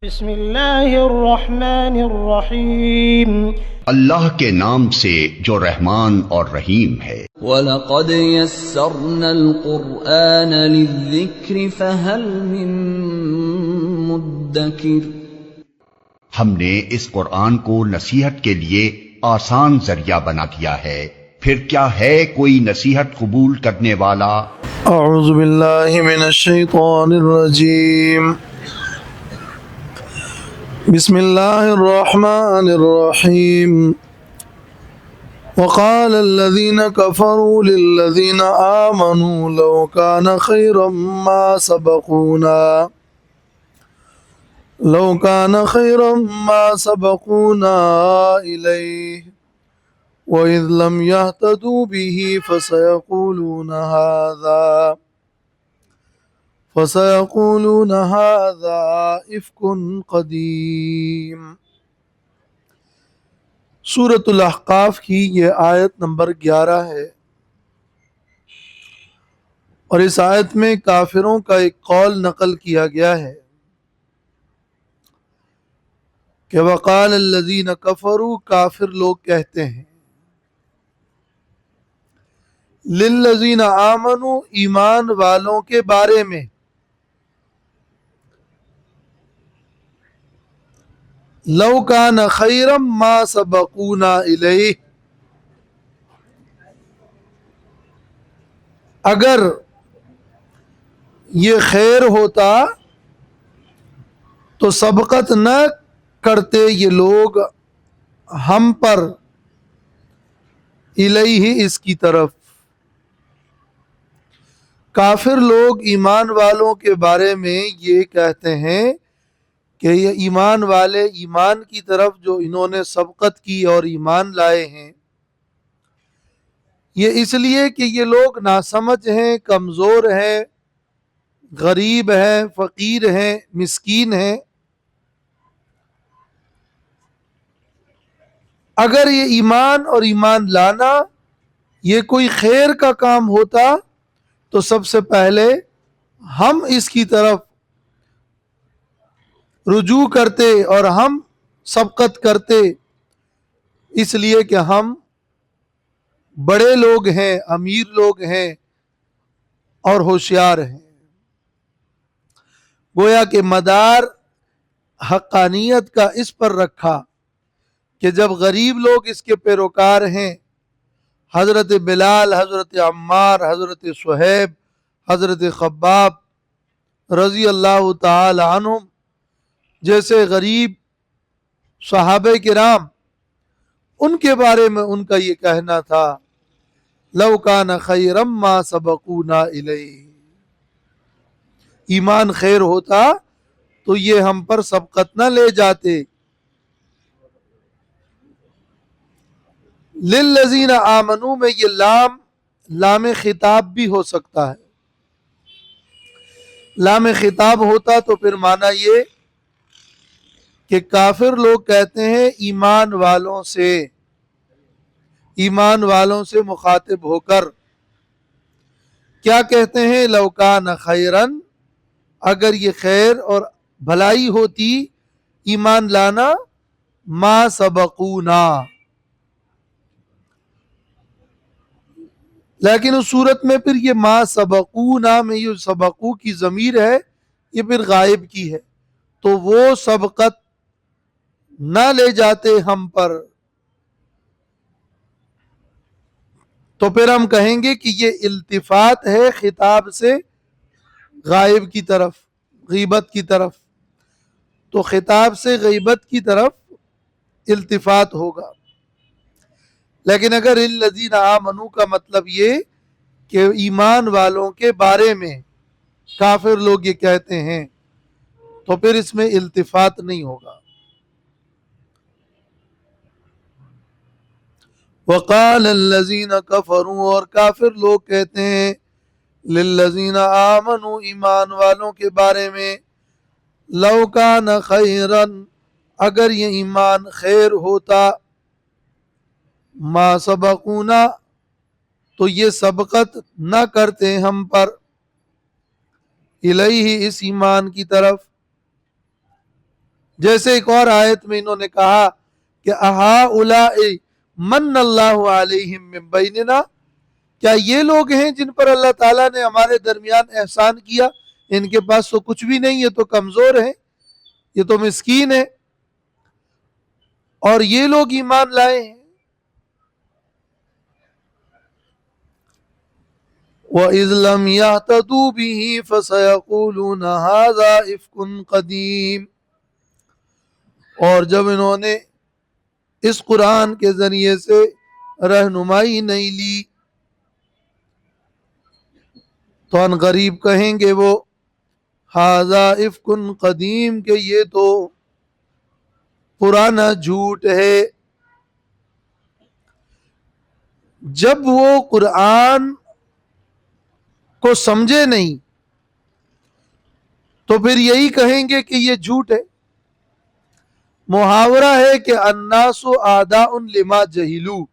بسم اللہ الرحمن الرحیم، اللہ کے نام سے جو رحمان اور رحیم ہے۔ وَلَقَدْ يَسَّرْنَا الْقُرْآنَ لِلذِّكْرِ فَهَلْ مِن مُّدَّكِرٍ۔ ہم نے اس قرآن کو نصیحت کے لیے آسان ذریعہ بنا دیا ہے، پھر کیا ہے کوئی نصیحت قبول کرنے والا؟ اعوذ باللہ من الشیطان الرجیم، بسم اللہ الرحمن الرحیم۔ وقال الذين كفروا للذين آمنوا لو كان خيرا ما سبقونا إليه وإذ لم يهتدوا به فسيقولون هذا إفك قديم۔ سورۃ الاحقاف کی یہ آیت نمبر 11 ہے، اور اس آیت میں کافروں کا ایک قول نقل کیا گیا ہے کہ وقال الذین کفروا، کافر لوگ کہتے ہیں، للذین آمنوا، ایمان والوں کے بارے میں، لو کان خیرا ما سبقونا الیہ، اگر یہ خیر ہوتا تو سبقت نہ کرتے یہ لوگ ہم پر، الیہ، اس کی طرف۔ کافر لوگ ایمان والوں کے بارے میں یہ کہتے ہیں کہ یہ ایمان والے ایمان کی طرف جو انہوں نے سبقت کی اور ایمان لائے ہیں، یہ اس لیے کہ یہ لوگ ناسمجھ ہیں، کمزور ہیں، غریب ہیں، فقیر ہیں، مسکین ہیں۔ اگر یہ ایمان اور ایمان لانا یہ کوئی خیر کا کام ہوتا تو سب سے پہلے ہم اس کی طرف رجوع کرتے اور ہم سبقت کرتے، اس لیے کہ ہم بڑے لوگ ہیں، امیر لوگ ہیں اور ہوشیار ہیں۔ گویا کہ مدار حقانیت کا اس پر رکھا کہ جب غریب لوگ اس کے پیروکار ہیں، حضرت بلال، حضرت عمار، حضرت صہیب، حضرت خباب رضی اللہ تعالی عنہم جیسے غریب صحابہ کرام، ان کے بارے میں ان کا یہ کہنا تھا، لو کان خیرا ما سبقونا الیہ، ایمان خیر ہوتا تو یہ ہم پر سبقت نہ لے جاتے۔ للذین آمنوا میں یہ لام خطاب بھی ہو سکتا ہے۔ لام خطاب ہوتا تو پھر معنی یہ کہ کافر لوگ کہتے ہیں ایمان والوں سے مخاطب ہو کر کیا کہتے ہیں، لو کان خیرن، اگر یہ خیر اور بھلائی ہوتی ایمان لانا، ما سبقونا، لیکن اس صورت میں پھر یہ ما سبقونا میں یہ سبقو کی ضمیر ہے، یہ پھر غائب کی ہے، تو وہ سبقت نہ لے جاتے ہم پر، تو پھر ہم کہیں گے کہ یہ التفات ہے خطاب سے غائب کی طرف، غیبت کی طرف، تو خطاب سے غیبت کی طرف التفات ہوگا۔ لیکن اگر الذین آمنوا کا مطلب یہ کہ ایمان والوں کے بارے میں کافر لوگ یہ کہتے ہیں، تو پھر اس میں التفات نہیں ہوگا۔ وقال الذین کفروا، اور کافر لوگ کہتے ہیں، للذین آمنوا، ایمان والوں کے بارے میں، لو کان خیرا، اگر یہ ایمان خیر ہوتا، ما سبقونا، تو یہ سبقت نہ کرتے ہم پر، الیہ، اس ایمان کی طرف، جیسے ایک اور آیت میں انہوں نے کہا کہ اہؤلاء من اللہ علیہم من بیننا، کیا یہ لوگ ہیں جن پر اللہ تعالیٰ نے ہمارے درمیان احسان کیا؟ ان کے پاس تو کچھ بھی نہیں، یہ تو کمزور ہیں، یہ تو مسکین ہے، اور یہ لوگ ایمان لائے ہیں۔ وَإِذْ لَمْ يَهْتَدُوا بِهِ فَسَيَقُولُونَ هَذَا إِفْكٌ قَدِيمٌ، اور جب انہوں نے اس قرآن کے ذریعے سے رہنمائی نہیں لی تو ان غریب کہیں گے وہ ھذا افکن قدیم، کہ یہ تو پرانا جھوٹ ہے۔ جب وہ قرآن کو سمجھے نہیں تو پھر یہی کہیں گے کہ یہ جھوٹ ہے۔ محاورہ ہے کہ الناس اعداء لما جہلوا،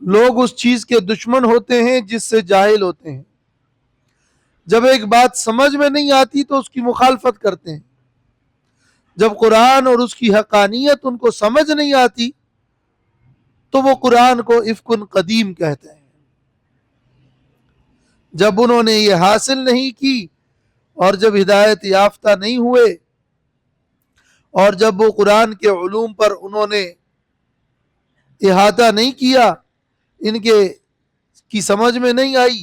لوگ اس چیز کے دشمن ہوتے ہیں جس سے جاہل ہوتے ہیں۔ جب ایک بات سمجھ میں نہیں آتی تو اس کی مخالفت کرتے ہیں، جب قرآن اور اس کی حقانیت ان کو سمجھ نہیں آتی تو وہ قرآن کو افکن قدیم کہتے ہیں۔ جب انہوں نے یہ حاصل نہیں کی اور جب ہدایت یافتہ نہیں ہوئے اور جب وہ قرآن کے علوم پر انہوں نے احاطہ نہیں کیا، ان کے کی سمجھ میں نہیں آئی،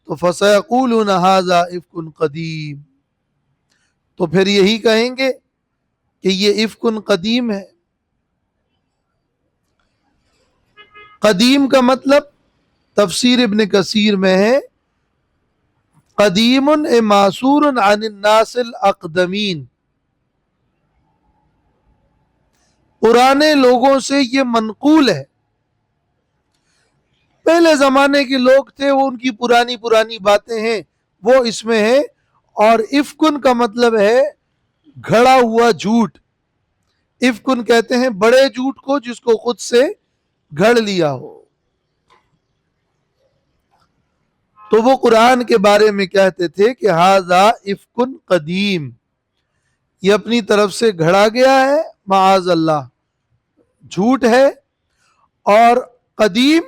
تو فَسَيَقُولُونَ هَذَا إِفْكٌ قَدِيمٌ، تو پھر یہی کہیں گے کہ یہ افکن قدیم ہے۔ قدیم کا مطلب تفسیر ابن کثیر میں ہے قدیم معصور عن الناس الاقدمین، پرانے لوگوں سے یہ منقول ہے۔ پہلے زمانے کے لوگ تھے، وہ ان کی پرانی پرانی باتیں ہیں، وہ اس میں ہے۔ اور افکن کا مطلب ہے گھڑا ہوا جھوٹ۔ افکن کہتے ہیں بڑے جھوٹ کو جس کو خود سے گھڑ لیا ہو۔ تو وہ قرآن کے بارے میں کہتے تھے کہ ھذا افکن قدیم، یہ اپنی طرف سے گھڑا گیا ہے، معاذ اللہ، جھوٹ ہے۔ اور قدیم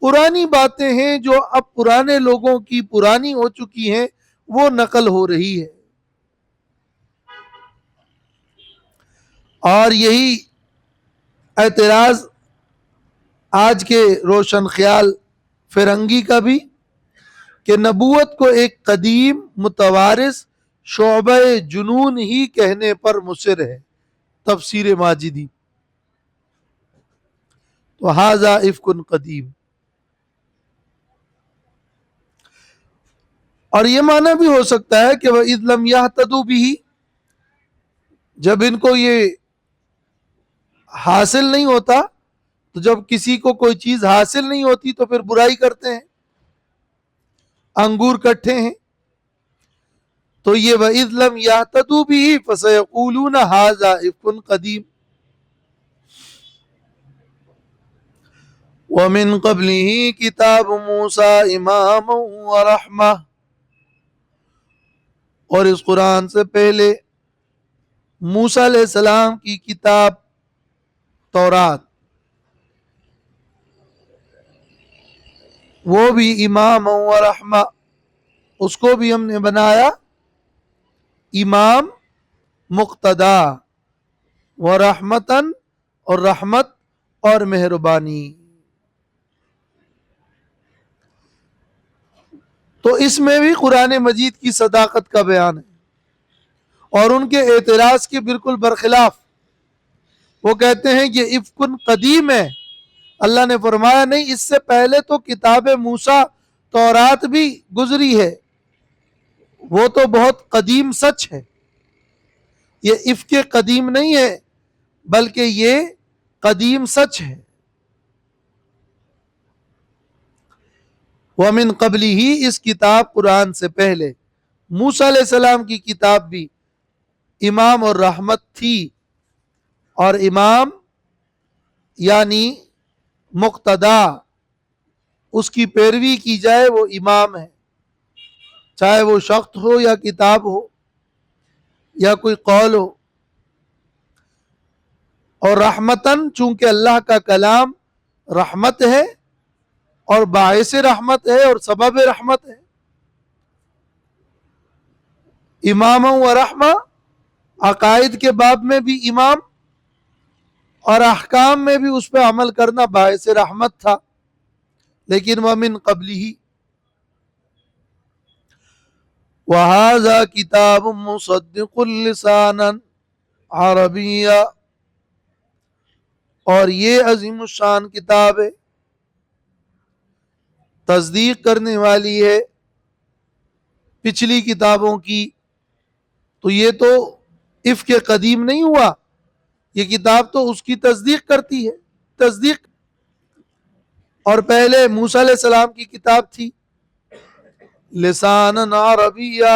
پرانی باتیں ہیں جو اب پرانے لوگوں کی پرانی ہو چکی ہیں، وہ نقل ہو رہی ہے۔ اور یہی اعتراض آج کے روشن خیال فرنگی کا بھی، کہ نبوت کو ایک قدیم متوارث شعبہ جنون ہی کہنے پر مصر ہے۔ تفسیر ماجدی، تو ھذا افکن قدیم، اور یہ معنی بھی ہو سکتا ہے کہ وَإِذْ لَمْ يَهْتَدُوا بِهِ، جب ان کو یہ حاصل نہیں ہوتا، تو جب کسی کو کوئی چیز حاصل نہیں ہوتی تو پھر برائی کرتے ہیں، انگور کٹھے ہیں، تو یہ وَإِذْ لَمْ يَهْتَدُوا بِهِ فَسَيَقُولُونَ ھذَا إِفْكٌ قَدِيمٌ۔ وَمِن قَبْلِهِ كِتَابُ مُوسَىٰ إِمَامًا وَرَحْمَةً، اور اس قرآن سے پہلے موسیٰ علیہ السلام کی کتاب تورات، وہ بھی امام و رحمہ، اس کو بھی ہم نے بنایا امام مقتدا، و رحمتاً، اور رحمت اور مہربانی۔ تو اس میں بھی قرآن مجید کی صداقت کا بیان ہے، اور ان کے اعتراض کے بالکل برخلاف۔ وہ کہتے ہیں کہ افکن قدیم ہے، اللہ نے فرمایا نہیں، اس سے پہلے تو کتاب موسیٰ تورات بھی گزری ہے، وہ تو بہت قدیم سچ ہے، یہ افک قدیم نہیں ہے بلکہ یہ قدیم سچ ہے۔ وَمِن قَبْلِهِ، اس کتاب قرآن سے پہلے موسیٰ علیہ السلام کی کتاب بھی امام اور رحمت تھی، اور امام یعنی مقتدا، اس کی پیروی کی جائے وہ امام ہے، چاہے وہ شخص ہو یا کتاب ہو یا کوئی قول ہو۔ اور رحمتن چونکہ اللہ کا کلام رحمت ہے اور باعث رحمت ہے اور سبب رحمت ہے. امام و رحمہ عقائد کے باب میں بھی امام اور احکام میں بھی اس پہ عمل کرنا باعث رحمت تھا. لیکن ومن قبلہ وَهَذَا كِتَابٌ مُصَدِّقٌ لِسَانًا عَرَبِيًّا، اور یہ عظیم الشان کتاب ہے، تصدیق کرنے والی ہے پچھلی کتابوں کی. تو یہ تو افق قدیم نہیں ہوا، یہ کتاب تو اس کی تصدیق کرتی ہے. تصدیق اور پہلے موسیٰ علیہ السلام کی کتاب تھی لسان عربیہ،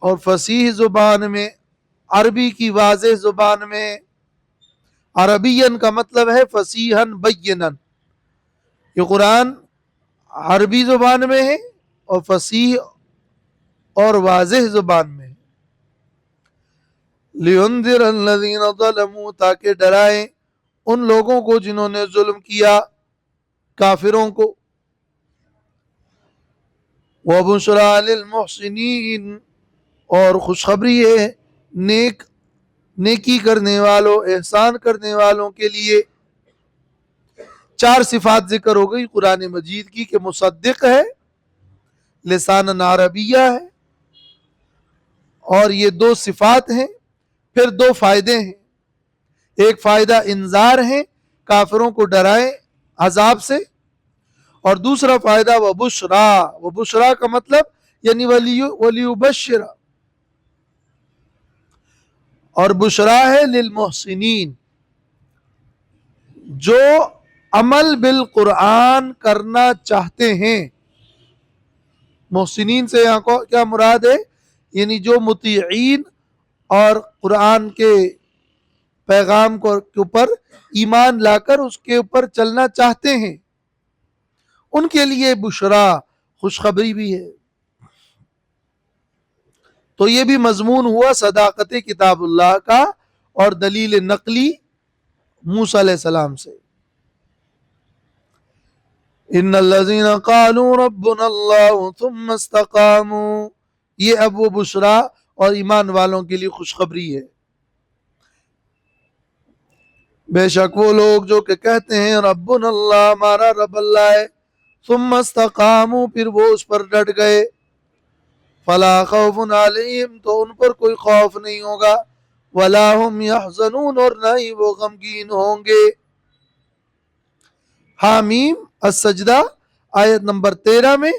اور فصیح زبان میں، عربی کی واضح زبان میں. عربین کا مطلب ہے فصیحاً بینا. یہ قرآن عربی زبان میں ہے اور فصیح اور واضح زبان میں ہے. لِيُنذِرَ الَّذِينَ ظَلَمُوا، تاکہ ڈرائیں ان لوگوں کو جنہوں نے ظلم کیا، کافروں کو. وَبُشْرَى لِلْمُحْسِنِينَ، اور خوشخبری ہے نیکی کرنے والوں، احسان کرنے والوں کے لیے. 4 صفات ذکر ہو گئی قرآن مجید کی کہ مصدق ہے، لسان عربیہ ہے، اور یہ 2 صفات ہیں. پھر 2 فائدے ہیں. ایک فائدہ انذار ہے، کافروں کو ڈرائیں عذاب سے، اور دوسرا فائدہ وبشرا. وبشرا کا مطلب یعنی ولیبشر، اور بشرا ہے للمحسنین، جو عمل بالقرآن کرنا چاہتے ہیں. محسنین سے یہاں کو کیا مراد ہے؟ یعنی جو مطیعین اور قرآن کے پیغام کے اوپر ایمان لا کر اس کے اوپر چلنا چاہتے ہیں، ان کے لیے بشرا، خوشخبری بھی ہے. تو یہ بھی مضمون ہوا صداقت کتاب اللہ کا اور دلیل نقلی موسیٰ علیہ السلام سے. ان الذین قالوا ربنا اللہ ثم استقاموا، یہ اب وہ بشرا اور ایمان والوں کے لیے خوشخبری ہے. بے شک وہ لوگ جو کہ کہتے ہیں ربنا اللہ، ہمارا رب اللہ ہے، ثم استقاموا، پھر وہ اس پر ڈٹ گئے، فلا خوف علیہم، تو ان پر کوئی خوف نہیں ہوگا، ولا هم يحزنون، اور نہ ہی وہ غمگین ہوں گے. حامیم السجدہ آیت نمبر 13 میں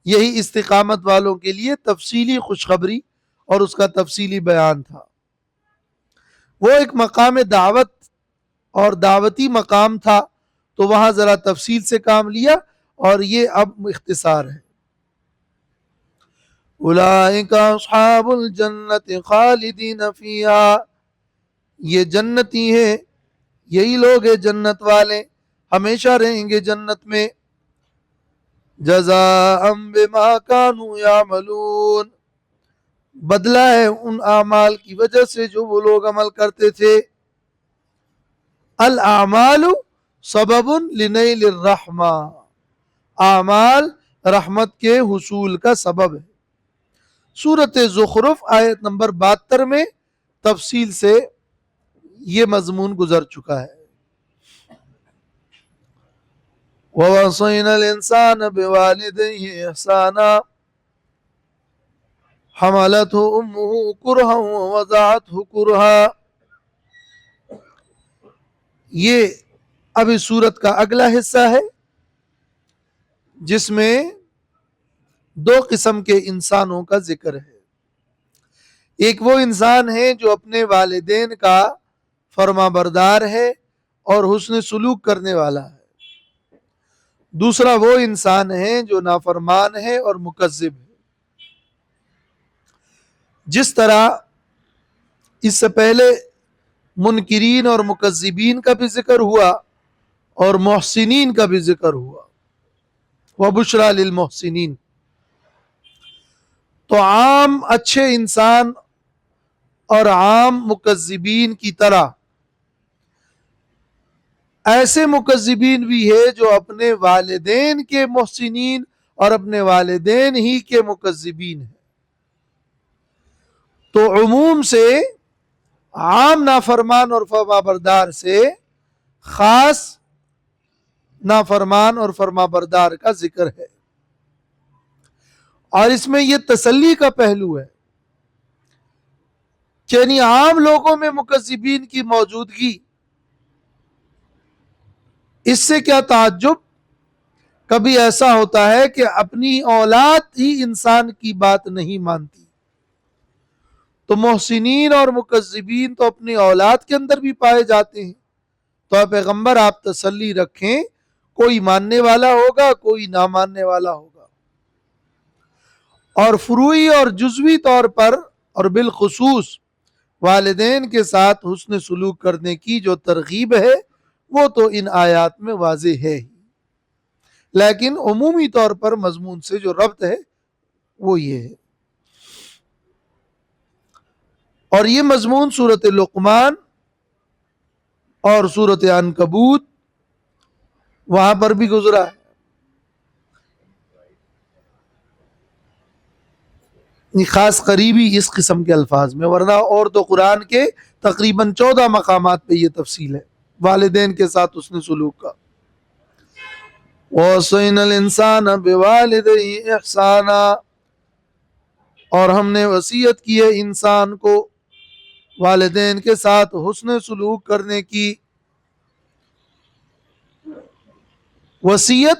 یہی استقامت والوں کے لیے تفصیلی خوشخبری اور اس کا تفصیلی بیان تھا. وہ ایک مقام دعوت اور دعوتی مقام تھا، تو وہاں ذرا تفصیل سے کام لیا، اور یہ اب اختصار ہے. اولئک اصحاب الجنت خالدین فیہا، یہ جنتی ہیں، یہی لوگ ہیں جنت والے، ہمیشہ رہیں گے جنت میں. جزاء بما کانوا یعملون، بدلہ ہے ان اعمال کی وجہ سے جو وہ لوگ عمل کرتے تھے. الاعمال سبب لنیل الرحمہ، اعمال رحمت کے حصول کا سبب ہے. سورۃ زخرف آیت نمبر 72 میں تفصیل سے یہ مضمون گزر چکا ہے. وَوَصَّيْنَا الْإِنسَانَ بِوَالِدَيْهِ إِحْسَانًا حَمَلَتْهُ أُمُّهُ كُرْهًا وَوَضَعَتْهُ كُرْهًا. یہ اب اس سورت کا اگلا حصہ ہے جس میں 2 قسم کے انسانوں کا ذکر ہے. ایک وہ انسان ہے جو اپنے والدین کا فرما بردار ہے اور حسن سلوک کرنے والا ہے. دوسرا وہ انسان ہے جو نافرمان ہے اور مکذب ہے. جس طرح اس سے پہلے منکرین اور مکذبین کا بھی ذکر ہوا اور محسنین کا بھی ذکر ہوا، وبشرا للمحسنین، تو عام اچھے انسان اور عام مکذبین کی طرح ایسے مکذبین بھی ہے جو اپنے والدین کے محسنین اور اپنے والدین ہی کے مکذبین ہیں. تو عموم سے عام نافرمان اور فرمانبردار سے خاص نافرمان اور فرمانبردار کا ذکر ہے. اور اس میں یہ تسلی کا پہلو ہے کہ یعنی عام لوگوں میں مکذبین کی موجودگی، اس سے کیا تعجب. کبھی ایسا ہوتا ہے کہ اپنی اولاد ہی انسان کی بات نہیں مانتی، تو محسنین اور مکذبین تو اپنی اولاد کے اندر بھی پائے جاتے ہیں. تو اے پیغمبر آپ تسلی رکھیں، کوئی ماننے والا ہوگا، کوئی نہ ماننے والا ہوگا. اور فروعی اور جزوی طور پر اور بالخصوص والدین کے ساتھ حسن سلوک کرنے کی جو ترغیب ہے وہ تو ان آیات میں واضح ہے ہی، لیکن عمومی طور پر مضمون سے جو ربط ہے وہ یہ ہے. اور یہ مضمون سورۃ لقمان اور سورۃ عنکبوت وہاں پر بھی گزرا ہے. خاص قریبی اس قسم کے الفاظ میں، ورنہ اور تو قرآن کے تقریباً 14 مقامات پہ یہ تفصیل ہے والدین کے ساتھ حسن سلوک کا. وَوَصَّيْنَا الْإِنسَانَ بِوَالِدَيْهِ إِحْسَانًا، اور ہم نے وصیت کی ہے انسان کو والدین کے ساتھ حسن سلوک کرنے کی. وصیت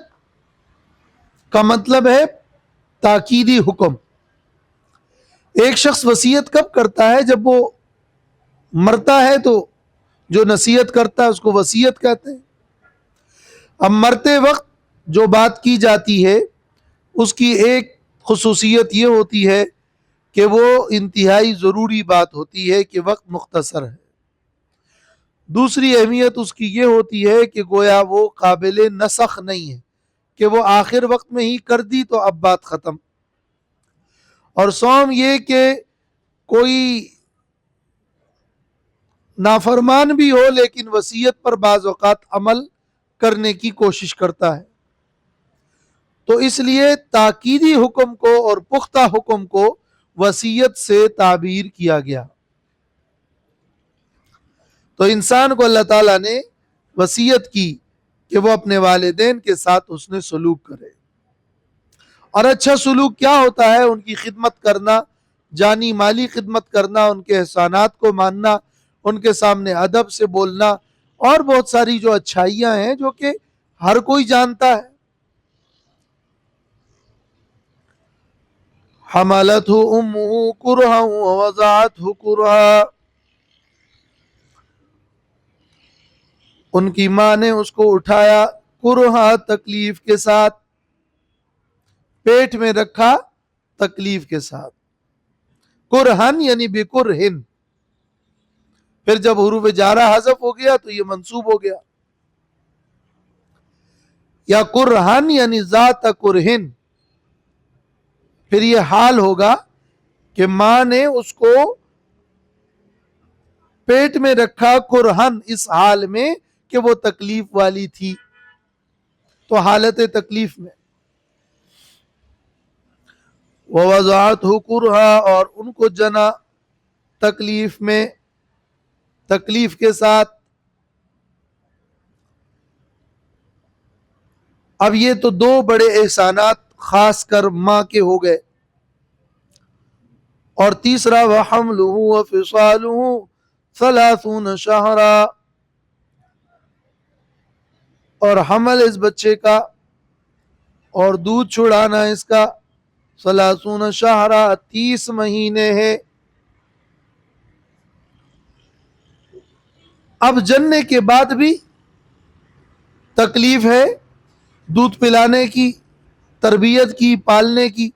کا مطلب ہے تاکیدی حکم. ایک شخص وصیت کب کرتا ہے؟ جب وہ مرتا ہے تو جو نصیحت کرتا ہے اس کو وصیت کہتے ہیں. اب مرتے وقت جو بات کی جاتی ہے اس کی ایک خصوصیت یہ ہوتی ہے کہ وہ انتہائی ضروری بات ہوتی ہے کہ وقت مختصر ہے. دوسری اہمیت اس کی یہ ہوتی ہے کہ گویا وہ قابل نسخ نہیں ہے کہ وہ آخر وقت میں ہی کر دی تو اب بات ختم. اور سوم یہ کہ کوئی نافرمان بھی ہو لیکن وصیت پر بعض اوقات عمل کرنے کی کوشش کرتا ہے. تو اس لیے تاکیدی حکم کو اور پختہ حکم کو وصیت سے تعبیر کیا گیا. تو انسان کو اللہ تعالیٰ نے وصیت کی کہ وہ اپنے والدین کے ساتھ حسن سلوک کرے. اور اچھا سلوک کیا ہوتا ہے؟ ان کی خدمت کرنا، جانی مالی خدمت کرنا، ان کے احسانات کو ماننا، ان کے سامنے ادب سے بولنا، اور بہت ساری جو اچھائیاں ہیں جو کہ ہر کوئی جانتا ہے. حملتہ امہ کرہا ووضعتہ کرہا، ان کی ماں نے اس کو اٹھایا کرہا تکلیف کے ساتھ، پیٹ میں رکھا تکلیف کے ساتھ. کرہن یعنی بکرہن، پھر جب حروف جارہ حذف ہو گیا تو یہ منصوب ہو گیا. یا کرہن یعنی ذات کرہن، پھر یہ حال ہوگا کہ ماں نے اس کو پیٹ میں رکھا کرہن، اس حال میں کہ وہ تکلیف والی تھی، تو حالت تکلیف میں. وَوَضَعَتْهُ كُرْهًا، اور ان کو جنا تکلیف میں، تکلیف کے ساتھ. اب یہ تو دو بڑے احسانات خاص کر ماں کے ہو گئے. اور تیسرا وَحَمْلُهُ وَفِصَالُهُ 30 شَهْرًا، اور حمل اس بچے کا اور دودھ چھڑانا اس کا 30 شہرا 30 مہینے ہے. اب جننے کے بعد بھی تکلیف ہے دودھ پلانے کی، تربیت کی، پالنے کی،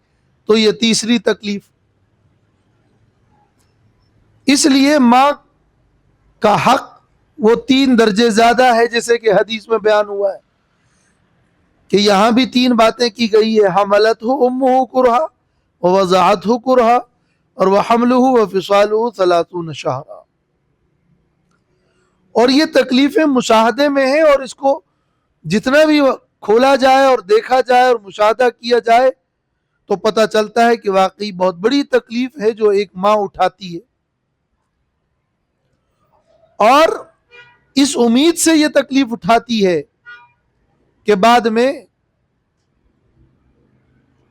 تو یہ تیسری تکلیف. اس لیے ماں کا حق وہ 3 درجے زیادہ ہے، جیسے کہ حدیث میں بیان ہوا ہے کہ یہاں بھی 3 باتیں کی گئی ہے: حملتہ امہ کرہا ووضعتہ کرہا اور وحملہ وفصالہ 30 شہرا. اور یہ تکلیفیں مشاہدے میں ہیں، اور اس کو جتنا بھی کھولا جائے اور دیکھا جائے اور مشاہدہ کیا جائے تو پتہ چلتا ہے کہ واقعی بہت بڑی تکلیف ہے جو ایک ماں اٹھاتی ہے، اور اس امید سے یہ تکلیف اٹھاتی ہے کہ بعد میں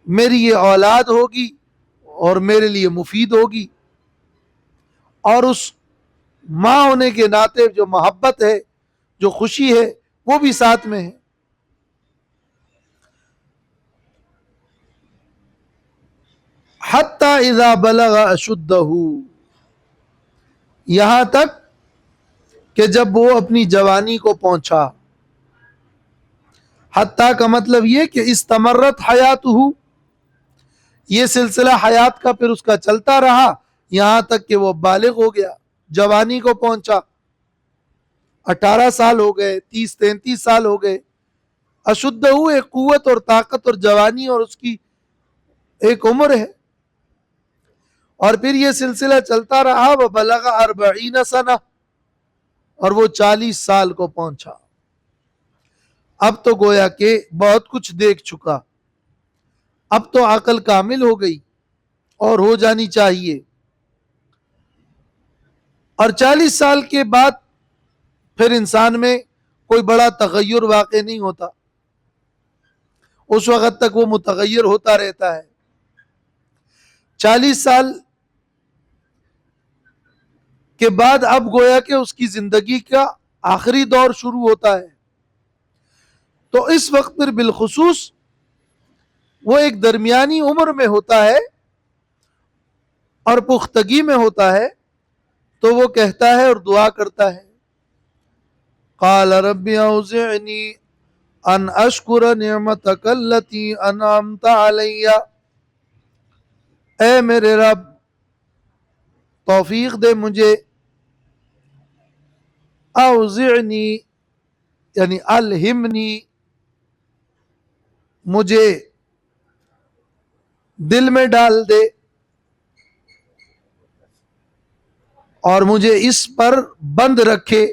میری یہ اولاد ہوگی اور میرے لیے مفید ہوگی، اور اس ماں ہونے کے ناطے جو محبت ہے، جو خوشی ہے، وہ بھی ساتھ میں ہے۔ حتی اذا بلغ اشدہ، یہاں تک کہ جب وہ اپنی جوانی کو پہنچا۔ حتی کا مطلب یہ کہ استمرت حیاتہ، یہ سلسلہ حیات کا پھر اس کا چلتا رہا یہاں تک کہ وہ بالغ ہو گیا، جوانی کو پہنچا، 18 سال ہو گئے، 30-33 سال ہو گئے۔ اشدہ ایک قوت اور طاقت اور جوانی اور اس کی ایک عمر ہے، اور پھر یہ سلسلہ چلتا رہا، وبلغ 40 سنہ، اور وہ 40 سال کو پہنچا۔ اب تو گویا کہ بہت کچھ دیکھ چکا، اب تو عقل کامل ہو گئی اور ہو جانی چاہیے، اور 40 سال کے بعد پھر انسان میں کوئی بڑا تغیر واقع نہیں ہوتا، اس وقت تک وہ متغیر ہوتا رہتا ہے۔ 40 سال کے بعد اب گویا کہ اس کی زندگی کا آخری دور شروع ہوتا ہے، تو اس وقت پھر بالخصوص وہ ایک درمیانی عمر میں ہوتا ہے اور پختگی میں ہوتا ہے، تو وہ کہتا ہے اور دعا کرتا ہے، قال رب اوزعنی ان اشکر نعمتک التی انعمت علی، اے میرے رب توفیق دے مجھے، اوزعنی یعنی الہمنی، مجھے دل میں ڈال دے اور مجھے اس پر بند رکھے،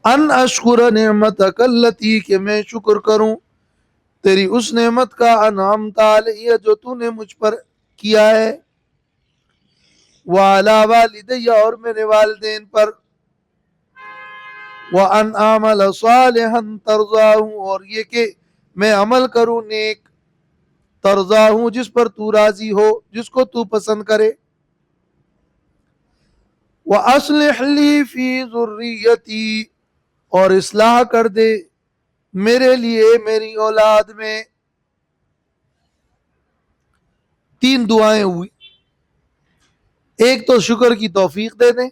ان اشکر نعمتک التی، کہ میں شکر کروں تیری اس نعمت کا، انعمت علی جو تو نے مجھ پر کیا ہے، وعلی والدی اور میرے والدین پر، وان اعمل صالحا ترضاہ اور یہ کہ میں عمل کروں نیک، ترضاہ جس پر تو راضی ہو، جس کو تو پسند کرے، وَأَصْلِحْ لِي فِي ذُرِّيَّتِي اور اصلاح کر دے میرے لیے میری اولاد میں۔ 3 دعائیں ہوئی، ایک تو شکر کی توفیق دے دیں،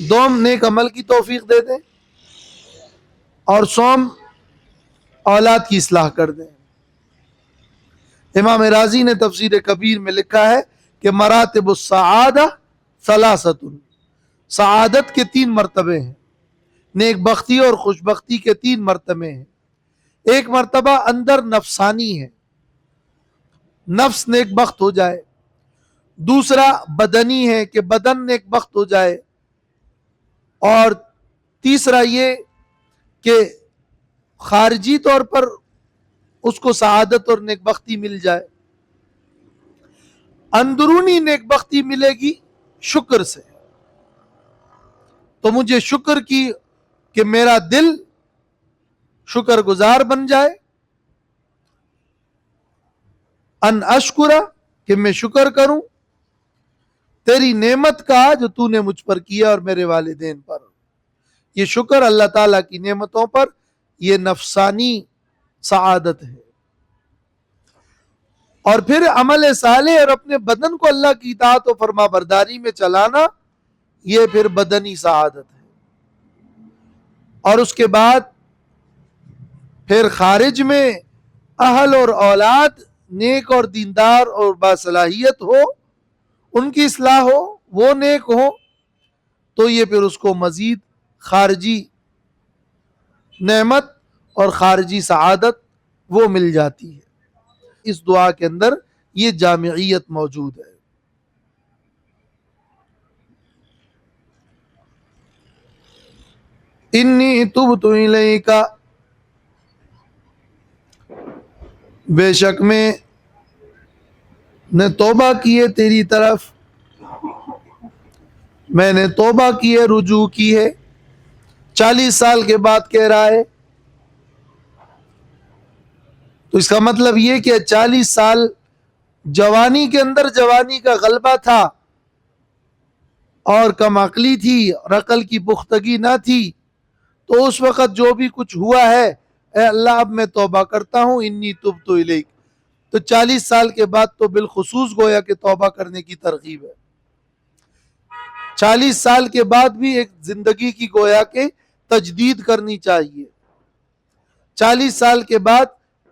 دوم نیک عمل کی توفیق دے دیں، اور سوم اولاد کی اصلاح کر دیں۔ امام رازی نے تفسیر کبیر میں لکھا ہے کہ مراتب السعادہ ثلاثۃ، سعادت کے 3 مرتبے ہیں، نیک بختی اور خوش بختی کے 3 مرتبے ہیں۔ ایک مرتبہ اندر نفسانی ہے، نفس نیک بخت ہو جائے، دوسرا بدنی ہے کہ بدن نیک بخت ہو جائے، اور تیسرا یہ کہ خارجی طور پر اس کو سعادت اور نیک بختی مل جائے۔ اندرونی نیک بختی ملے گی شکر سے، تو مجھے شکر کی کہ میرا دل شکر گزار بن جائے، ان اشکرہ کہ میں شکر کروں تیری نعمت کا جو تو نے مجھ پر کیا اور میرے والدین پر۔ یہ شکر اللہ تعالیٰ کی نعمتوں پر، یہ نفسانی سعادت ہے۔ اور پھر عمل صالح اور اپنے بدن کو اللہ کی اطاعت و فرما برداری میں چلانا، یہ پھر بدنی سعادت ہے۔ اور اس کے بعد پھر خارج میں اہل اور اولاد نیک اور دیندار اور باصلاحیت ہو، ان کی اصلاح ہو، وہ نیک ہو، تو یہ پھر اس کو مزید خارجی نعمت اور خارجی سعادت وہ مل جاتی ہے۔ اس دعا کے اندر یہ جامعیت موجود ہے۔ انی تبت الیک، بے شک میں نے توبہ کی ہے تیری طرف، میں نے توبہ کی ہے، رجوع کی ہے. 40 سال کے بعد کہہ رہا ہے، تو اس کا مطلب یہ کہ 40 سال جوانی کے اندر جوانی کا غلبہ تھا اور کم عقلی تھی اور عقل کی پختگی نہ تھی، تو اس وقت جو بھی کچھ ہوا ہے، اے اللہ اب میں توبہ کرتا ہوں، انی تبت الیک. تو 40 سال کے بعد تو بالخصوص گویا کہ توبہ کرنے کی ترغیب ہے. 40 سال کے بعد بھی ایک زندگی کی گویا کہ تجدید کرنی چاہیے. 40 سال کے بعد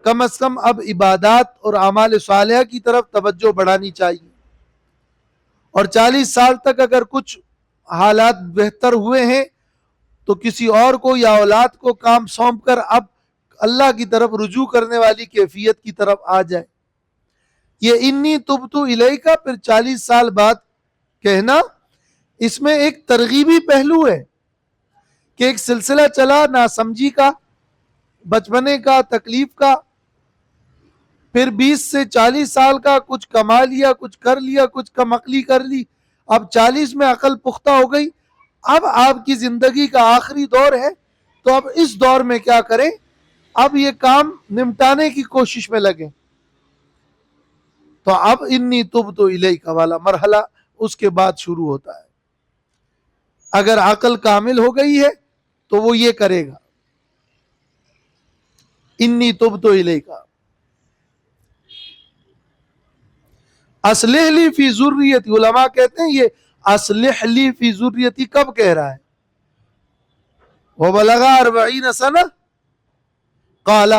کم از کم اب عبادات اور اعمال صالحہ کی طرف توجہ بڑھانی چاہیے. اور 40 سال تک اگر کچھ حالات بہتر ہوئے ہیں تو کسی اور کو یا اولاد کو کام سونپ کر اب اللہ کی طرف رجوع کرنے والی کیفیت کی طرف آ جائے. یہ انی تبت الیک پھر 40 سال بعد کہنا، اس میں ایک ترغیبی پہلو ہے کہ ایک سلسلہ چلا ناسمجھی کا، بچپنے کا، تکلیف کا، پھر 20 سے 40 سال کا کچھ کما لیا، کچھ کر لیا، کچھ کم عقلی کر لی، اب 40 میں عقل پختہ ہو گئی. اب آپ کی زندگی کا آخری دور ہے، تو اب اس دور میں کیا کریں؟ اب یہ کام نمٹانے کی کوشش میں لگیں. تو اب انی تبت الیک والا مرحلہ اس کے بعد شروع ہوتا ہے. اگر عقل کامل ہو گئی ہے تو وہ یہ کرے گا، انی تبت الیک. اصلح لی فی ذریتی، علماء کہتے ہیں یہ اصلح لی فی ذریتی کب کہہ رہا ہے؟ وَبَلَغَ 40 سنہ قال،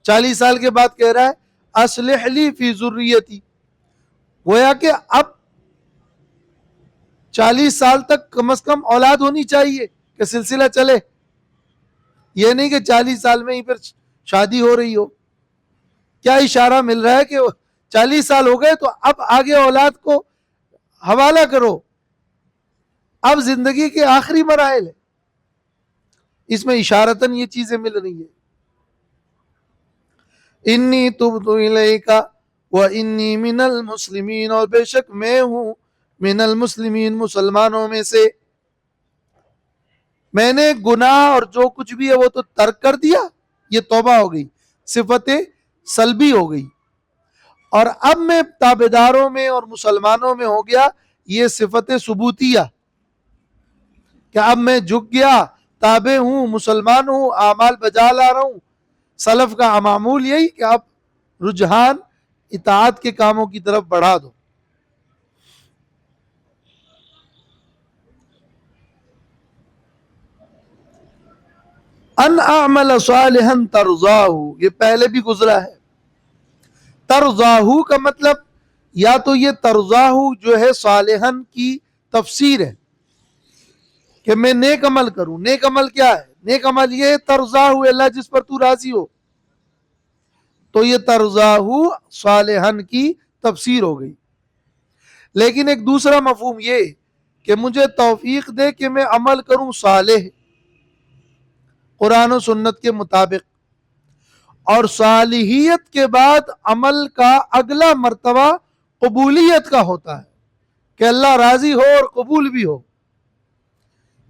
40 سال کے بعد کہہ رہا ہے اصلح لی فی ذریتی. گویا کہ اب 40 سال تک کم از کم اولاد ہونی چاہیے کہ سلسلہ چلے. یہ نہیں کہ 40 سال میں ہی پھر شادی ہو رہی ہو. کیا اشارہ مل رہا ہے کہ 40 سال ہو گئے تو اب آگے اولاد کو حوالہ کرو، اب زندگی کے آخری مراحل ہے. اس میں اشارتاً یہ چیزیں مل رہی ہیں. انی تبت الیک وانی من المسلمین، اور بے شک میں ہوں من المسلمین، مسلمانوں میں سے. میں نے گناہ اور جو کچھ بھی ہے وہ تو ترک کر دیا، یہ توبہ ہو گئی، صفت سلبی ہو گئی. اور اب میں تابعداروں میں اور مسلمانوں میں ہو گیا یہ صفت ثبوتیہ، کہ اب میں جھک گیا، تابع ہوں، مسلمان ہوں، اعمال بجا لا رہا ہوں. سلف کا معمول یہی کہ اب رجحان اطاعت کے کاموں کی طرف بڑھا دو. ان اعمل صالحا ترضاہ، یہ پہلے بھی گزرا ہے. ترضاہ کا مطلب یا تو یہ ترضاہ جو ہے صالحا کی تفسیر ہے کہ میں نیک عمل کروں. نیک عمل کیا ہے؟ نیک عمل یہ ہے ترضاہ اللہ جس پر تو راضی ہو. تو یہ ترضاہ صالحا کی تفسیر ہو گئی. لیکن ایک دوسرا مفہوم یہ کہ مجھے توفیق دے کہ میں عمل کروں صالح، قرآن و سنت کے مطابق. اور صالحیت کے بعد عمل کا اگلا مرتبہ قبولیت کا ہوتا ہے کہ اللہ راضی ہو اور قبول بھی ہو.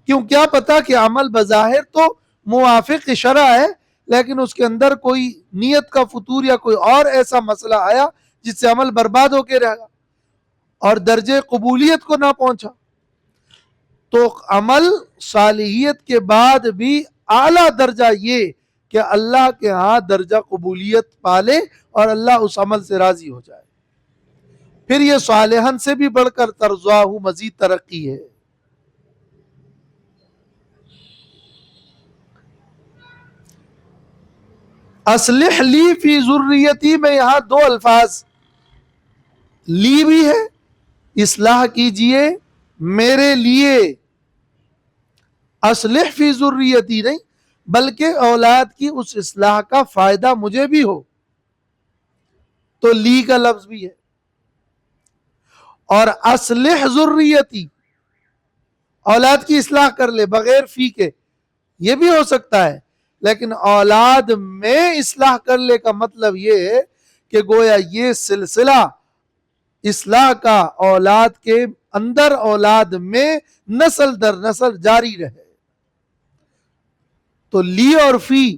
کیوں؟ کیا پتا کہ عمل بظاہر تو موافق شرع ہے، لیکن اس کے اندر کوئی نیت کا فطور یا کوئی اور ایسا مسئلہ آیا جس سے عمل برباد ہو کے رہے گا اور درجے قبولیت کو نہ پہنچا. تو عمل صالحیت کے بعد بھی اعلیٰ درجہ یہ کہ اللہ کے ہاں درجہ قبولیت پالے اور اللہ اس عمل سے راضی ہو جائے. پھر یہ صالحاً سے بھی بڑھ کر ترضاہ مزید ترقی ہے. اصلح لی فی ذریتی میں یہاں دو الفاظ لی بھی ہے، اصلاح کیجئے میرے لیے. اصلح فی ذریتی نہیں بلکہ اولاد کی اس اصلاح کا فائدہ مجھے بھی ہو، تو لی کا لفظ بھی ہے. اور اصلح ذریتی اولاد کی اصلاح کر لے بغیر فی کے، یہ بھی ہو سکتا ہے، لیکن اولاد میں اصلاح کر لے کا مطلب یہ ہے کہ گویا یہ سلسلہ اصلاح کا اولاد کے اندر اولاد میں نسل در نسل جاری رہے. تو لی اور فی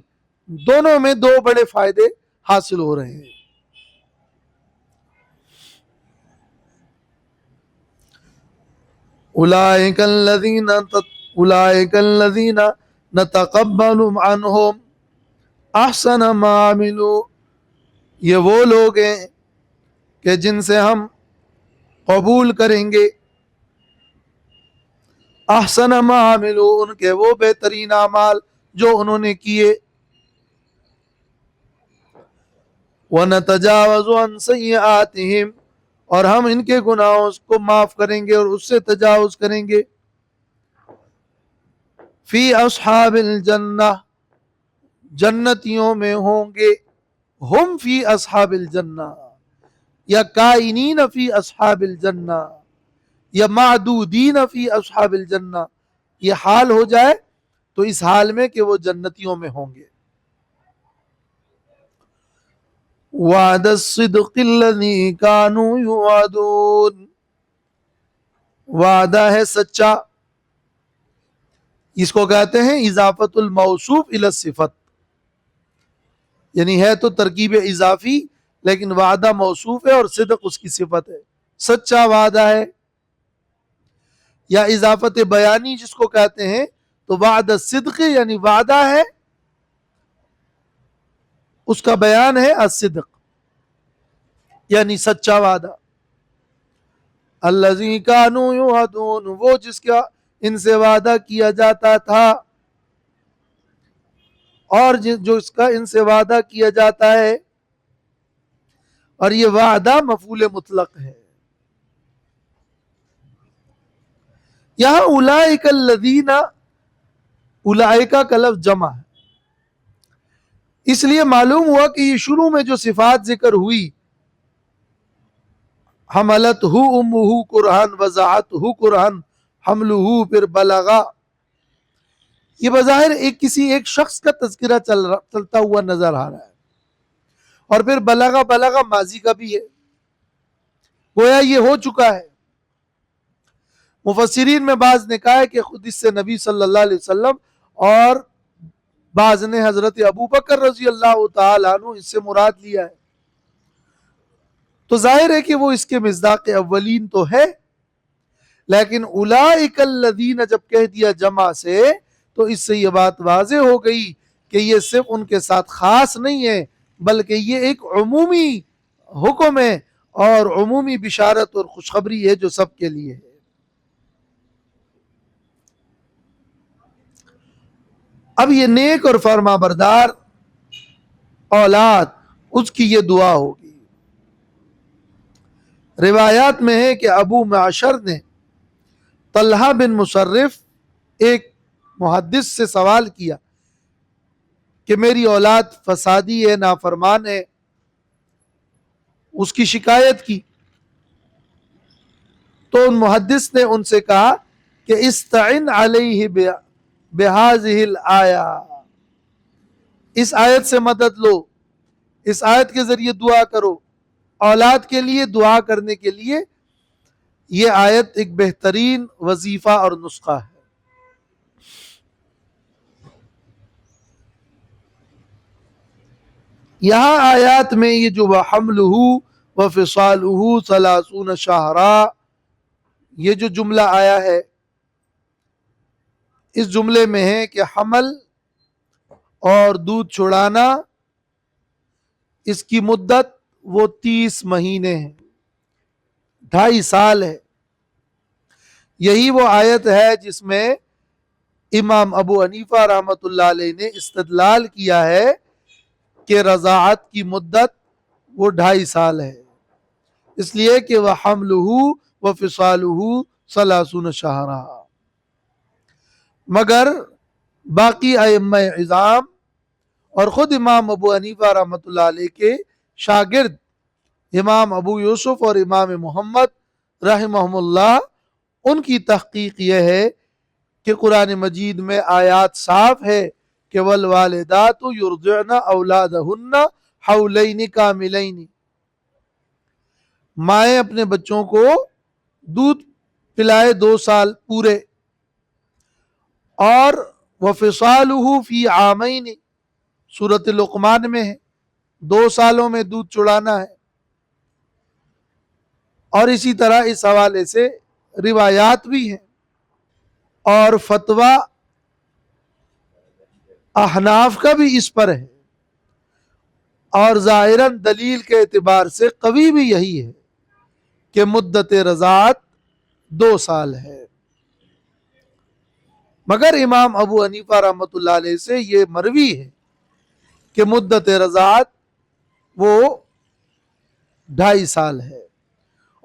دونوں میں دو بڑے فائدے حاصل ہو رہے ہیں. اولئک الذین نتقبل عنہم احسن ما عملوا، یہ وہ لوگ ہیں کہ جن سے ہم قبول کریں گے احسن ما عملوا، ان کے وہ بہترین اعمال جو انہوں نے کیے. وَنَتَجَاوَزُ عَنْ سَيِّئَاتِهِمْ، اور ہم ان کے گناہوں کو معاف کریں گے اور اس سے تجاوز کریں گے. فی اصحاب الجنہ، جنتیوں میں ہوں گے، ہم فی اصحاب الجنہ، یا کائنین فی اصحاب الجنہ، یا معدودین فی اصحاب الجنہ. یہ حال ہو جائے تو اس حال میں کہ وہ جنتیوں میں ہوں گے. وعد الصدق الذی کانوا یوعدون، وعدہ ہے سچا، اس کو کہتے ہیں اضافت الموصوف الی الصفت، یعنی ہے تو ترکیب اضافی لیکن وعدہ موصوف ہے اور صدق اس کی صفت ہے. سچا وعدہ ہے، یا اضافت بیانی جس کو کہتے ہیں تو وعد الصدق یعنی وعدہ ہے، اس کا بیان ہے الصدق یعنی سچا وعدہ. الذی کانوا یوعدون، وہ جس کا ان سے وعدہ کیا جاتا تھا، اور جو اس کا ان سے وعدہ کیا جاتا ہے، اور یہ وعدہ مفعول مطلق ہے. یہاں اولئک الذین، اولئک کا لفظ جمع ہے، اس لیے معلوم ہوا کہ یہ شروع میں جو صفات ذکر ہوئی، حملتہ امہ کرہن وضعتہ کرہن حملہ، پھر بلغا، یہ بظاہر کسی ایک شخص کا تذکرہ چلتا ہوا نظر آ رہا ہے. اور پھر بلغا ماضی کا بھی ہے، گویا یہ ہو چکا ہے. مفسرین میں بعض نے کہا ہے کہ خود اس سے نبی صلی اللہ علیہ وسلم، اور بعض نے حضرت ابو بکر رضی اللہ تعالی عنہ اس سے مراد لیا ہے. تو ظاہر ہے کہ وہ اس کے مصداق اولین تو ہے، لیکن اولئک الذین جب کہہ دیا جمع سے تو اس سے یہ بات واضح ہو گئی کہ یہ صرف ان کے ساتھ خاص نہیں ہے، بلکہ یہ ایک عمومی حکم ہے اور عمومی بشارت اور خوشخبری ہے جو سب کے لیے ہے. اب یہ نیک اور فرما بردار اولاد، اس کی یہ دعا ہوگی. روایات میں ہے کہ ابو معشر نے طلحہ بن مصرف ایک محدث سے سوال کیا کہ میری اولاد فسادی ہے، نافرمان ہے، اس کی شکایت کی. تو ان محدث نے ان سے کہا کہ استعن علیہ بہذہ الآیہ، اس آیت سے مدد لو، اس آیت کے ذریعے دعا کرو. اولاد کے لیے دعا کرنے کے لیے یہ آیت ایک بہترین وظیفہ اور نسخہ ہے. یہاں آیات میں یہ جو وَحَمْلُهُ وَفِصَالُهُ 30 شہرا، یہ جو جملہ آیا ہے، اس جملے میں ہے کہ حمل اور دودھ چھڑانا، اس کی مدت وہ 30 مہینے ہیں، 2.5 سال ہے. یہی وہ آیت ہے جس میں امام ابو حنیفہ رحمۃ اللہ علیہ نے استدلال کیا ہے کہ رضاعت کی مدت وہ 2.5 سال ہے، اس لیے کہ وہ حملہ و فصالہ 30 شہرا. مگر باقی ائمہ اعظام اور خود امام ابو حنیفہ رحمۃ اللہ علیہ کے شاگرد امام ابو یوسف اور امام محمد رحمہم اللہ، ان کی تحقیق یہ ہے کہ قرآن مجید میں آیات صاف ہے کہ والوالدات یرضعن اولادہن حولین کاملین، مائیں اپنے بچوں کو دودھ پلائے 2 سال پورے، اور وفصالہ فی عامین سورۃ لقمان میں ہے 2 سالوں میں دودھ چڑانا ہے۔ اور اسی طرح اس حوالے سے روایات بھی ہیں، اور فتویٰ احناف کا بھی اس پر ہے، اور ظاہراً دلیل کے اعتبار سے قوی بھی یہی ہے کہ مدت رضاعت 2 سال ہے۔ مگر امام ابو حنیفہ رحمۃ اللہ علیہ سے یہ مروی ہے کہ مدت رضاعت وہ 2.5 سال ہے،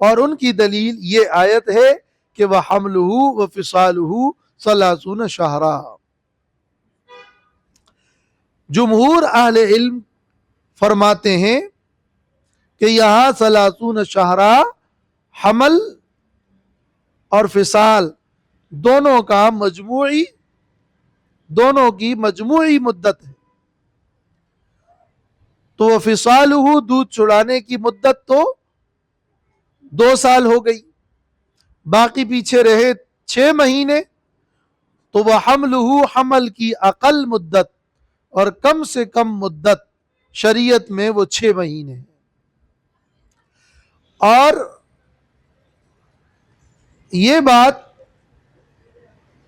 اور ان کی دلیل یہ آیت ہے کہ وَحَمْلُهُ وَفِصَالُهُ 30 شہرا۔ جمہور اہل علم فرماتے ہیں کہ یہاں 30 شہرا حمل اور فصال دونوں کی مجموعی مدت ہے۔ تو وفصالہ دودھ چڑانے کی مدت تو 2 سال ہو گئی، باقی پیچھے رہے 6 مہینے، تو وحملہ حمل کی اقل مدت اور کم سے کم مدت شریعت میں وہ 6 مہینے ہیں۔ اور یہ بات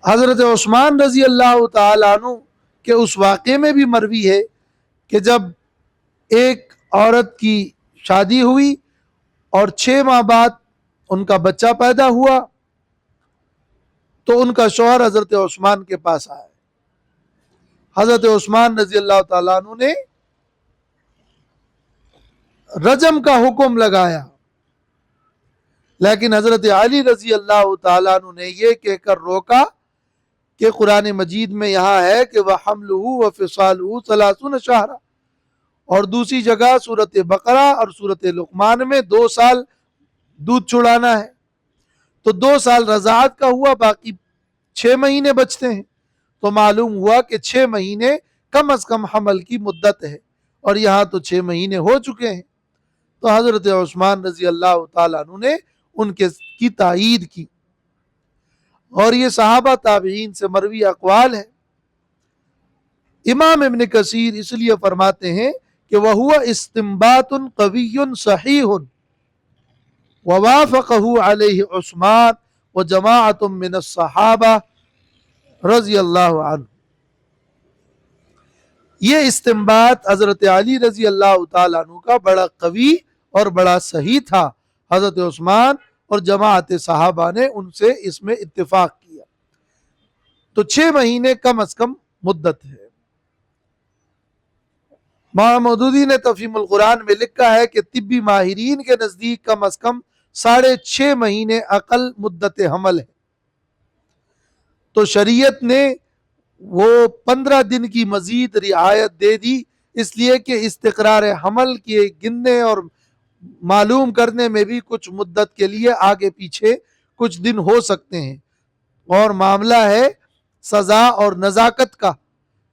حضرت عثمان رضی اللہ تعالیٰ عنہ کے اس واقعے میں بھی مروی ہے کہ جب ایک عورت کی شادی ہوئی اور 6 ماہ بعد ان کا بچہ پیدا ہوا تو ان کا شوہر حضرت عثمان کے پاس آیا۔ حضرت عثمان رضی اللہ تعالیٰ عنہ نے رجم کا حکم لگایا، لیکن حضرت علی رضی اللہ تعالیٰ عنہ نے یہ کہہ کر روکا کہ قرآن مجید میں یہاں ہے کہ وَحَمْلُهُ وَفِصَالُهُ 30 شہرا، اور دوسری جگہ سورۃ بقرہ اور سورۃ لقمان میں 2 سال دودھ چڑانا ہے، تو 2 سال رضاعت کا ہوا، باقی 6 مہینے بچتے ہیں، تو معلوم ہوا کہ 6 مہینے کم از کم حمل کی مدت ہے، اور یہاں تو 6 مہینے ہو چکے ہیں۔ تو حضرت عثمان رضی اللہ تعالیٰ عنہ نے ان کی تائید کی، اور یہ صحابہ تابعین سے مروی اقوال ہے۔ امام ابن کثیر اس لیے فرماتے ہیں کہ وَهُوَ اسْتِنْبَاطٌ قَوِيٌّ صَحِيحٌ وَوَافَقَهُ عَلَيْهِ عثمان وَجَمَاعَةٌ مِّنَ الصَّحَابَةِ رضی اللہ عنہ۔ یہ استنباط حضرت علی رضی اللہ تعالیٰ عنہ کا بڑا قوی اور بڑا صحیح تھا۔ حضرت عثمان اور جماعت صحابہ نے ان سے اس میں اتفاق کیا، تو 6 مہینے کم از کم مدت ہے۔ مولانا مودودی نے تفہیم القرآن میں لکھا ہے کہ طبی ماہرین کے نزدیک کم از کم 6.5 مہینے اقل مدت حمل ہے، تو شریعت نے وہ 15 دن کی مزید رعایت دے دی، اس لیے کہ استقرار حمل کے گننے اور معلوم کرنے میں بھی کچھ مدت کے لیے آگے پیچھے کچھ دن ہو سکتے ہیں، اور معاملہ ہے سزا اور نزاکت کا،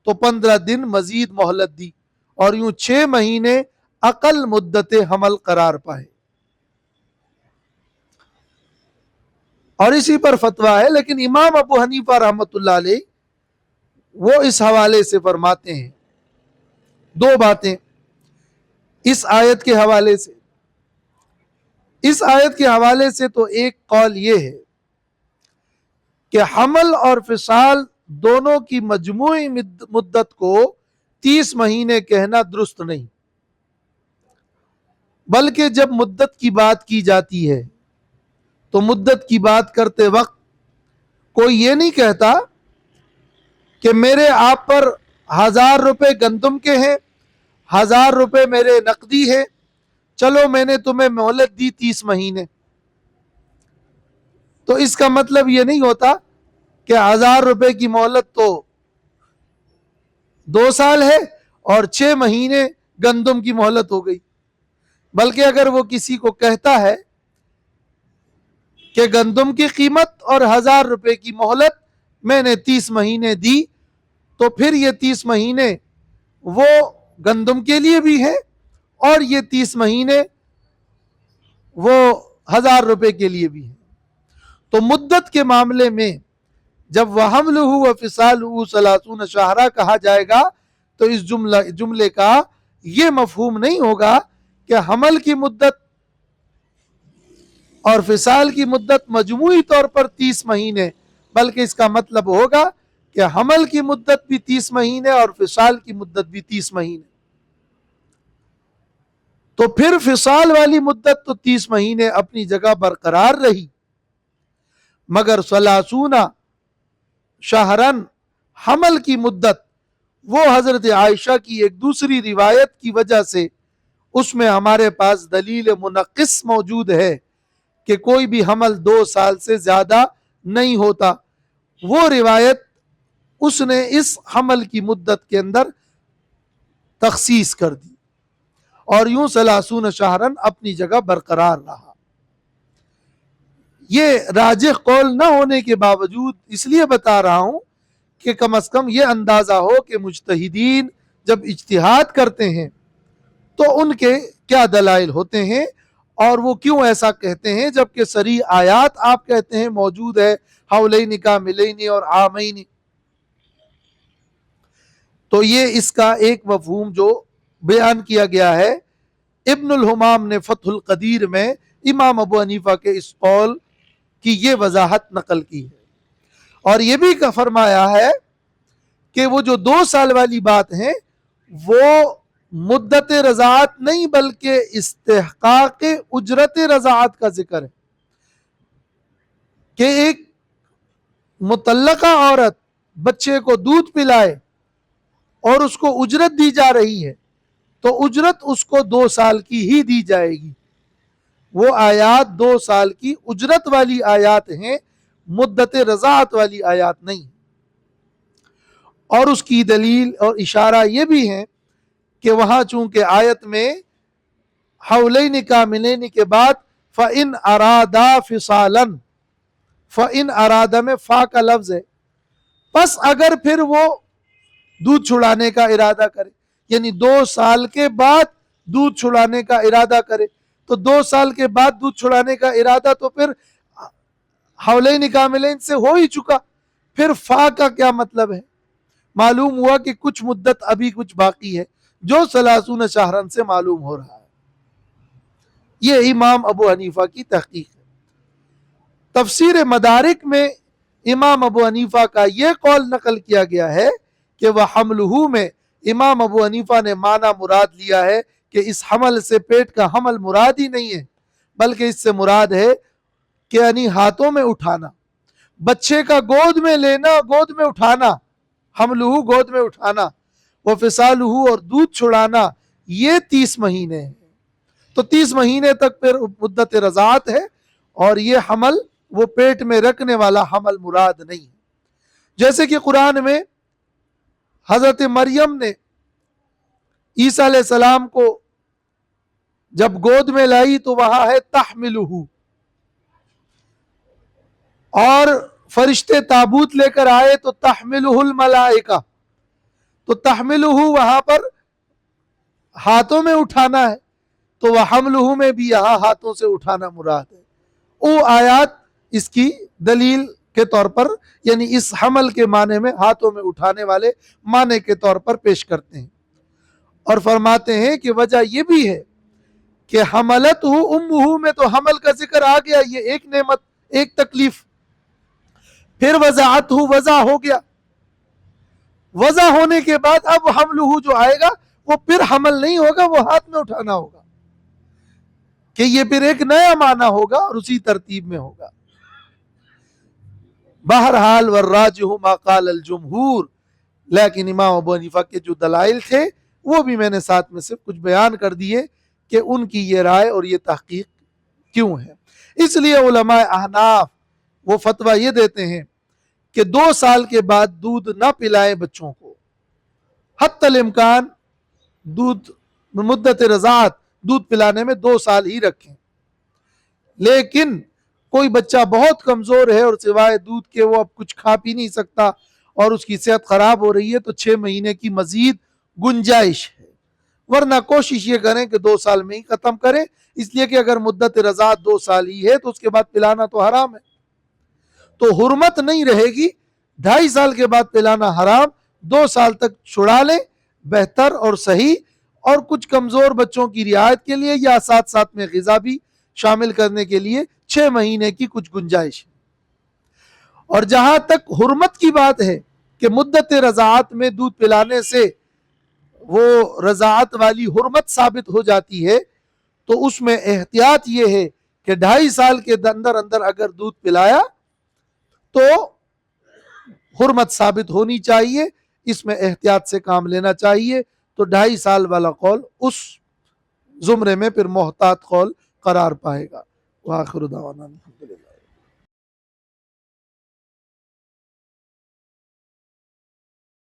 تو 15 دن مزید مہلت دی، اور یوں 6 مہینے اقل مدت حمل قرار پائے۔ اور اسی پر فتویٰ ہے، لیکن امام ابو حنیفہ رحمۃ اللہ علیہ وہ اس حوالے سے فرماتے ہیں 2 باتیں اس آیت کے حوالے سے۔ اس آیت کے حوالے سے تو ایک قول یہ ہے کہ حمل اور فصال دونوں کی مجموعی مدت کو 30 مہینے کہنا درست نہیں، بلکہ جب مدت کی بات کی جاتی ہے تو مدت کی بات کرتے وقت کوئی یہ نہیں کہتا کہ میرے آپ پر 1000 روپے گندم کے ہیں، 1000 روپے میرے نقدی ہیں، چلو میں نے تمہیں مہلت دی 30 مہینے۔ تو اس کا مطلب یہ نہیں ہوتا کہ 1000 روپے کی مہلت تو 2 سال ہے اور 6 مہینے گندم کی مہلت ہو گئی، بلکہ اگر وہ کسی کو کہتا ہے کہ گندم کی قیمت اور 1000 روپے کی مہلت میں نے 30 مہینے دی تو پھر یہ 30 مہینے وہ گندم کے لیے بھی ہے اور یہ 30 مہینے وہ 1000 روپے کے لیے بھی ہے. تو مدت کے معاملے میں جب وَحَمْلُهُ وَفِصَالُهُ 30 شہرا کہا جائے گا تو اس جملے کا یہ مفہوم نہیں ہوگا کہ حمل کی مدت اور فصال کی مدت مجموعی طور پر 30 مہینے، بلکہ اس کا مطلب ہوگا کہ حمل کی مدت بھی 30 مہینے اور فصال کی مدت بھی 30 مہینے. تو پھر فصال والی مدت تو 30 مہینے اپنی جگہ برقرار رہی، مگر 30 شہرن حمل کی مدت وہ حضرت عائشہ کی ایک دوسری روایت کی وجہ سے اس میں ہمارے پاس دلیل منقص موجود ہے کہ کوئی بھی حمل 2 سال سے زیادہ نہیں ہوتا. وہ روایت اس نے اس حمل کی مدت کے اندر تخصیص کر دی اور یوں 30 شہرن اپنی جگہ برقرار رہا. یہ راجح قول نہ ہونے کے باوجود اس لیے بتا رہا ہوں کہ کم از کم یہ اندازہ ہو کہ مجتہدین جب اجتہاد کرتے ہیں تو ان کے کیا دلائل ہوتے ہیں اور وہ کیوں ایسا کہتے ہیں، جبکہ صریح آیات آپ کہتے ہیں موجود ہے حولین کاملین اور عامین. تو یہ اس کا ایک مفہوم جو بیان کیا گیا ہے. ابن الحمام نے فتح القدیر میں امام ابو حنیفہ کے اس قول کی یہ وضاحت نقل کی ہے اور یہ بھی فرمایا ہے کہ وہ جو 2 سال والی بات ہے وہ مدت رضاعت نہیں بلکہ استحقاق اجرت رضاعت کا ذکر ہے کہ ایک مطلقہ عورت بچے کو دودھ پلائے اور اس کو اجرت دی جا رہی ہے تو اجرت اس کو 2 سال کی ہی دی جائے گی. وہ آیات 2 سال کی اجرت والی آیات ہیں، مدت رضاعت والی آیات نہیں. اور اس کی دلیل اور اشارہ یہ بھی ہے کہ وہاں چونکہ آیت میں حولین کاملین کے بعد فَإِنْ أَرَادَا فِصَالًا، فَإِنْ أَرَادَا میں فا کا لفظ ہے، پس اگر پھر وہ دودھ چھڑانے کا ارادہ کرے، یعنی 2 سال کے بعد دودھ چھڑانے کا ارادہ کرے، تو 2 سال کے بعد دودھ چھڑانے کا ارادہ تو پھر حولین کاملین سے ہو ہی چکا. پھر فا کا کیا مطلب ہے؟ معلوم ہوا کہ کچھ مدت ابھی کچھ باقی ہے جو 30 شہرن سے معلوم ہو رہا ہے. یہ امام ابو حنیفہ کی تحقیق ہے. تفسیر مدارک میں امام ابو حنیفہ کا یہ قول نقل کیا گیا ہے کہ وہ حملہ میں امام ابو حنیفہ نے معنی مراد لیا ہے کہ اس حمل سے پیٹ کا حمل مراد ہی نہیں ہے، بلکہ اس سے مراد ہے کہ یعنی ہاتھوں میں اٹھانا، بچے کا گود میں لینا، گود میں اٹھانا، حملہ گود میں اٹھانا، وفصالہ اور دودھ چھڑانا، یہ 30 مہینے ہیں. تو 30 مہینے تک پھر مدت رضاعت ہے اور یہ حمل وہ پیٹ میں رکھنے والا حمل مراد نہیں. جیسے کہ قرآن میں حضرت مریم نے عیسیٰ علیہ السلام کو جب گود میں لائی تو وہاں ہے تحملہ، اور فرشتے تابوت لے کر آئے تو تحملہ الملائکہ، تو تحملہ وہاں پر ہاتھوں میں اٹھانا ہے، تو وہ حملہ میں بھی یہاں ہاتھوں سے اٹھانا مراد ہے. وہ آیات اس کی دلیل کے طور پر یعنی اس حمل کے معنی میں ہاتھوں میں اٹھانے والے معنی کے طور پر پیش کرتے ہیں اور فرماتے ہیں کہ وجہ یہ بھی ہے کہ حملتہ امہ میں تو حمل کا ذکر آ گیا، یہ ایک نعمت، ایک تکلیف. پھر وضعتہ وضع ہو گیا، وضع ہونے کے بعد اب حملہ جو آئے گا وہ پھر حمل نہیں ہوگا، وہ ہاتھ میں اٹھانا ہوگا، کہ یہ پھر ایک نیا معنی ہوگا اور اسی ترتیب میں ہوگا. بہرحال والراجح ما قال الجمہور، لیکن امام ابو حنیفہ کے جو دلائل تھے وہ بھی میں نے ساتھ میں صرف کچھ بیان کر دیے کہ ان کی یہ رائے اور یہ تحقیق کیوں ہے. اس لیے علماء احناف وہ فتویٰ یہ دیتے ہیں کہ 2 سال کے بعد دودھ نہ پلائیں بچوں کو، حتی الامکان دودھ مدت رضاعت دودھ پلانے میں 2 سال ہی رکھیں. لیکن کوئی بچہ بہت کمزور ہے اور سوائے دودھ کے وہ اب کچھ کھا پی نہیں سکتا اور اس کی صحت خراب ہو رہی ہے تو 6 مہینے کی مزید گنجائش ہے، ورنہ کوشش یہ کریں کہ 2 سال میں ہی ختم کریں، اس لیے کہ اگر مدت رضاعت 2 سال ہی ہے تو اس کے بعد پلانا تو حرام ہے، تو حرمت نہیں رہے گی۔ 2.5 سال کے بعد پلانا حرام، 2 سال تک چھڑا لیں، بہتر اور صحیح۔ اور کچھ کمزور بچوں کی رعایت کے لیے یا ساتھ ساتھ میں غذا بھی شامل کرنے کے لیے 6 مہینے کی کچھ گنجائش ہے۔ اور جہاں تک حرمت کی بات ہے کہ مدت رضاعت میں دودھ پلانے سے وہ رضاعت والی حرمت ثابت ہو جاتی ہے، تو اس میں احتیاط یہ ہے کہ 2.5 سال کے اندر اندر اگر دودھ پلایا تو حرمت ثابت ہونی چاہیے، اس میں احتیاط سے کام لینا چاہیے۔ تو 2.5 سال والا قول اس زمرے میں پھر محتاط قول قرار پائے گا۔ وآخر دعوانا الحمدللہ۔